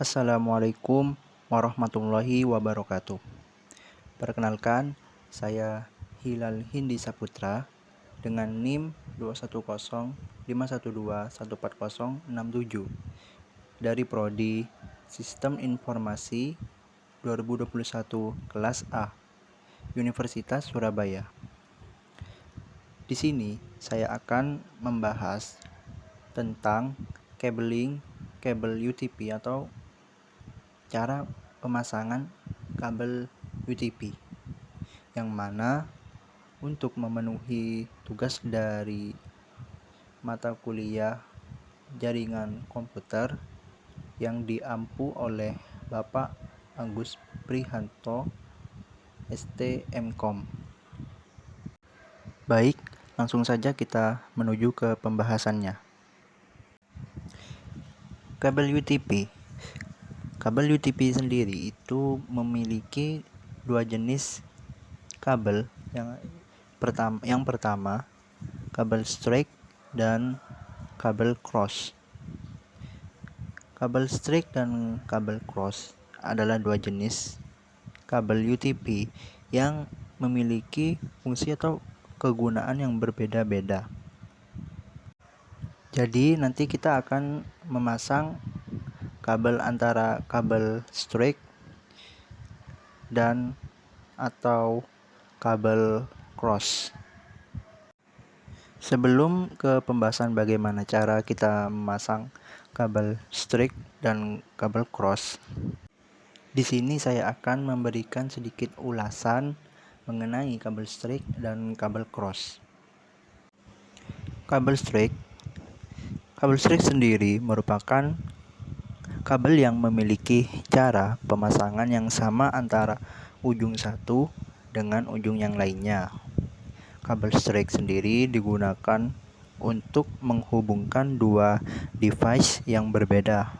Assalamualaikum warahmatullahi wabarakatuh. Perkenalkan, saya Hilal Hindi Saputra dengan NIM 21051214067 dari Prodi Sistem Informasi 2021 kelas A, Universitas Surabaya. Di sini saya akan membahas tentang kabel UTP atau cara pemasangan kabel UTP, yang mana untuk memenuhi tugas dari mata kuliah jaringan komputer yang diampu oleh Bapak Agus Prihanto, STMkom. Baik, langsung saja kita menuju ke pembahasannya. Kabel UTP. Kabel UTP sendiri itu memiliki dua jenis kabel. Yang pertama kabel straight dan kabel cross. Kabel straight dan kabel cross adalah dua jenis kabel UTP yang memiliki fungsi atau kegunaan yang berbeda-beda. Jadi nanti kita akan memasang kabel antara kabel straight dan atau kabel cross. Sebelum ke pembahasan bagaimana cara kita memasang kabel straight dan kabel cross, di sini saya akan memberikan sedikit ulasan mengenai kabel straight dan kabel cross. Kabel straight sendiri merupakan kabel yang memiliki cara pemasangan yang sama antara ujung satu dengan ujung yang lainnya. Kabel straight sendiri digunakan untuk menghubungkan dua device yang berbeda.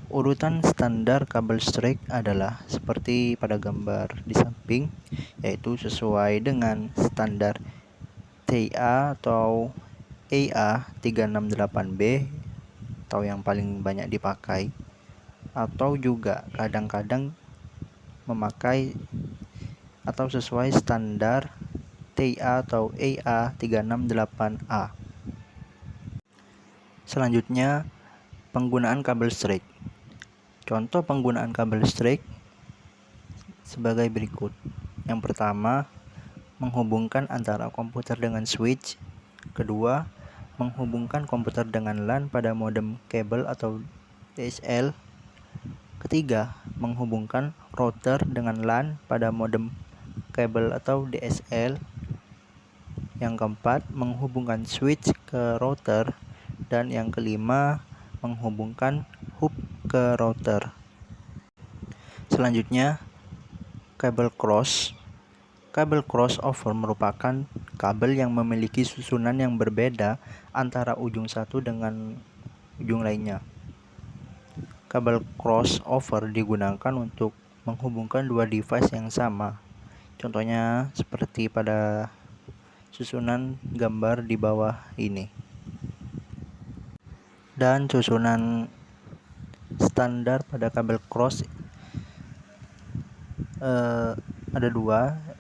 Urutan standar kabel straight adalah seperti pada gambar di samping, yaitu sesuai dengan standar TIA atau EA368B atau yang paling banyak dipakai, atau juga kadang-kadang memakai atau sesuai standar TIA atau EA368A. Selanjutnya, penggunaan kabel straight. Contoh penggunaan kabel straight sebagai berikut. Yang pertama, menghubungkan antara komputer dengan switch. Kedua, menghubungkan komputer dengan LAN pada modem kabel atau DSL. Ketiga, menghubungkan router dengan LAN pada modem kabel atau DSL. Yang keempat, menghubungkan switch ke router. Dan yang kelima, menghubungkan hub ke router. Selanjutnya, kabel cross. Kabel crossover merupakan kabel yang memiliki susunan yang berbeda antara ujung satu dengan ujung lainnya. Kabel crossover digunakan untuk menghubungkan dua device yang sama. Contohnya seperti pada susunan gambar di bawah ini. Dan susunan standar pada kabel cross ada dua.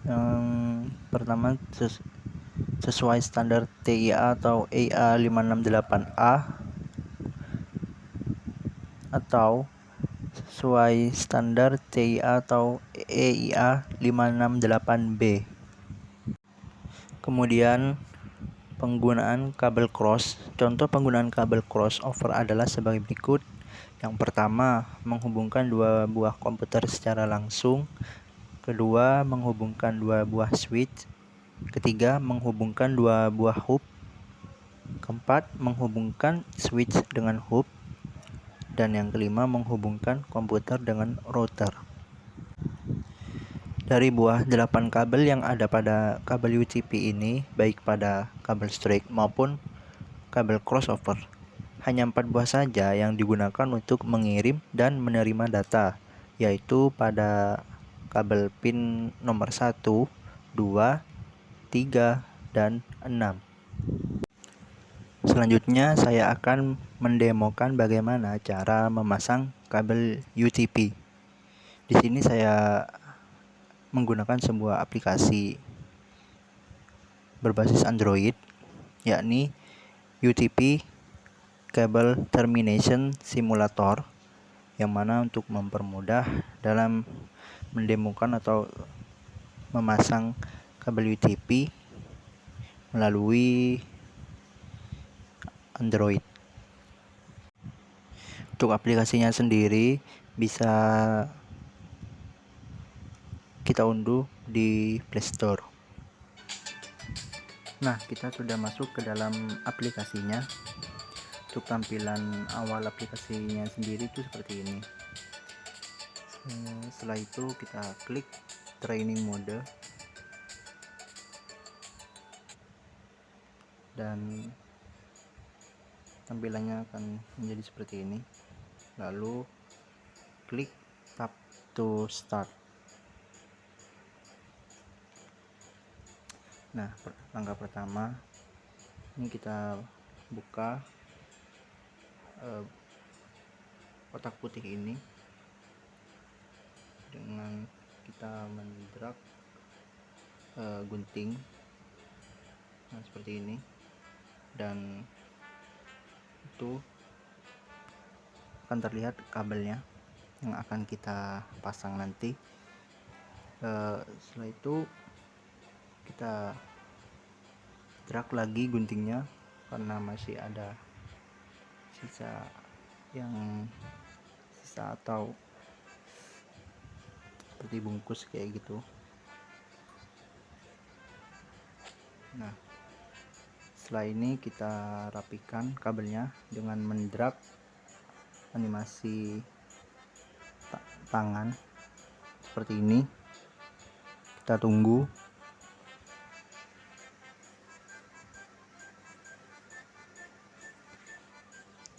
Yang pertama sesuai standar TIA atau EA568A, atau sesuai standar TIA atau EIA568B. Kemudian penggunaan kabel cross. Contoh penggunaan kabel crossover adalah sebagai berikut. Yang pertama, menghubungkan dua buah komputer secara langsung. Kedua, menghubungkan dua buah switch. Ketiga, menghubungkan dua buah hub. Keempat, menghubungkan switch dengan hub. Dan yang kelima, menghubungkan komputer dengan router. Dari buah 8 kabel yang ada pada kabel UTP ini, baik pada kabel straight maupun kabel crossover, hanya 4 buah saja yang digunakan untuk mengirim dan menerima data, yaitu pada kabel pin nomor 1, 2, 3, dan 6. Selanjutnya saya akan mendemokan bagaimana cara memasang kabel UTP. Di sini saya menggunakan sebuah aplikasi berbasis Android, yakni UTP Cable Termination Simulator, yang mana untuk mempermudah dalam mendemokan atau memasang kabel UTP melalui Android. Untuk aplikasinya sendiri bisa kita unduh di Play Store. Nah, kita sudah masuk ke dalam aplikasinya. Untuk tampilan awal aplikasinya sendiri itu seperti ini. Setelah itu kita klik training mode dan tampilannya akan menjadi seperti ini. Lalu klik tab to start. Nah, langkah pertama ini kita buka kotak putih ini dengan kita mendrag gunting, nah seperti ini, dan itu akan terlihat kabelnya yang akan kita pasang nanti. Setelah itu kita drag lagi guntingnya karena masih ada sisa atau seperti bungkus kayak gitu. Nah, setelah ini kita rapikan kabelnya dengan mendrag animasi tangan seperti ini. Kita tunggu.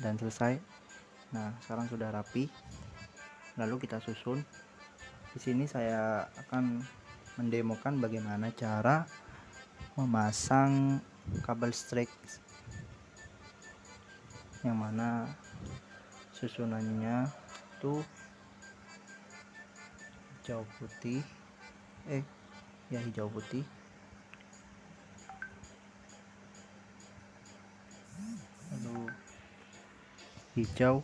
Dan selesai. Nah, sekarang sudah rapi. Lalu kita susun. Di sini saya akan mendemokan bagaimana cara memasang kabel strike, yang mana susunannya itu hijau putih, hijau putih, lalu hijau,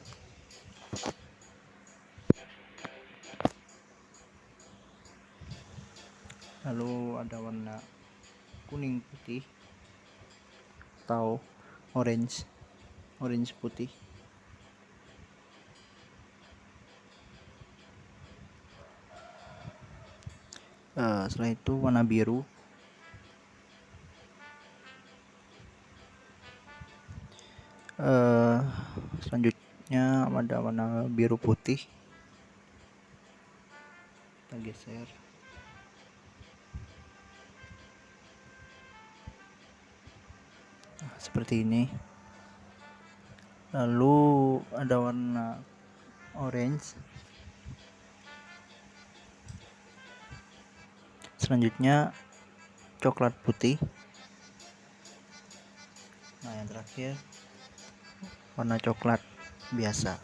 lalu ada warna kuning putih atau orange putih. Setelah itu warna biru, selanjutnya ada warna biru putih. Kita geser. Nah, seperti ini. Lalu ada warna orange. Selanjutnya coklat putih. Nah, yang terakhir warna coklat biasa.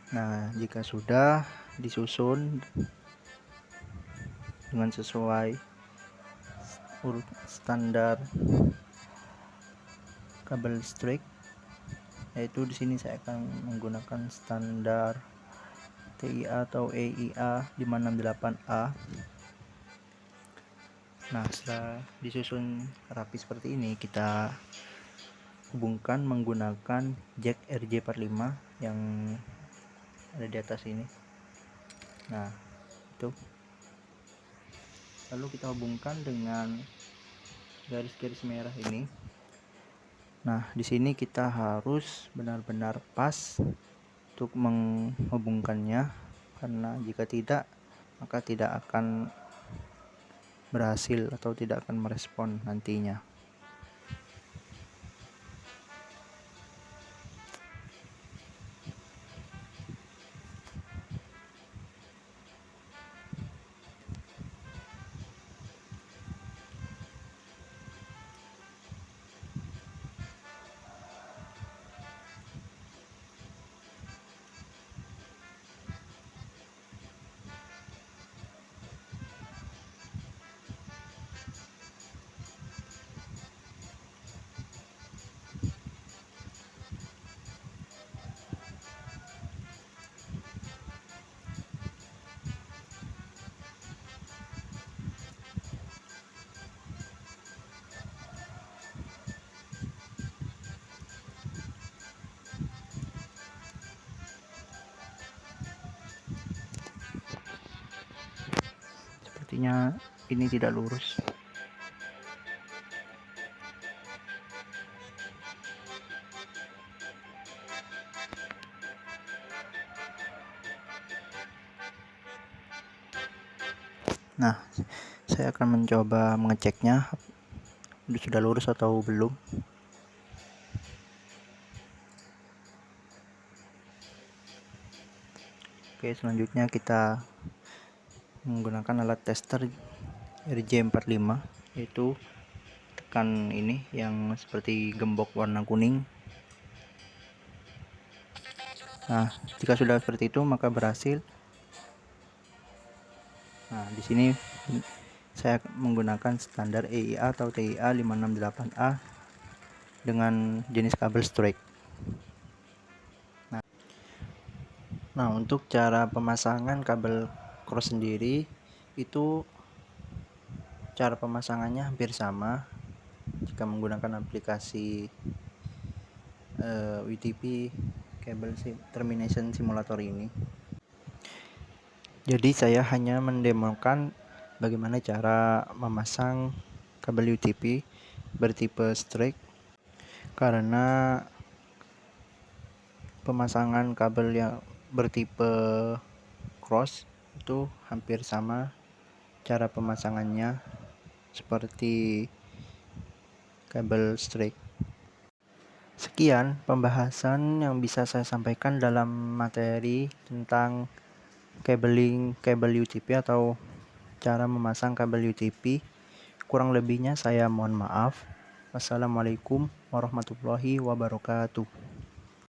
Nah, jika sudah disusun dengan sesuai urut standar kabel strike, yaitu di sini saya akan menggunakan standar TIA atau EIA 568A. Nah, setelah disusun rapi seperti ini, kita hubungkan menggunakan jack RJ45 yang ada di atas ini. Nah, itu. Lalu kita hubungkan dengan garis-garis merah ini. Nah, di sini kita harus benar-benar pas untuk menghubungkannya, karena jika tidak, maka tidak akan berhasil atau tidak akan merespon nantinya. sepertinya ini tidak lurus. Nah, saya akan mencoba mengeceknya sudah lurus atau belum. Oke, selanjutnya kita menggunakan alat tester RJ45, yaitu tekan ini yang seperti gembok warna kuning. Nah, jika sudah seperti itu maka berhasil. Nah, di sini saya menggunakan standar EIA atau TIA 568A dengan jenis kabel strike. Nah, untuk cara pemasangan kabel cross sendiri itu cara pemasangannya hampir sama jika menggunakan aplikasi WTP Cable Termination Simulator ini. Jadi saya hanya mendemokan bagaimana cara memasang kabel UTP bertipe strike, karena pemasangan kabel yang bertipe cross itu hampir sama cara pemasangannya seperti kabel strike. Sekian pembahasan yang bisa saya sampaikan dalam materi tentang kabel UTP atau cara memasang kabel UTP. Kurang lebihnya saya mohon maaf. Wassalamualaikum warahmatullahi wabarakatuh.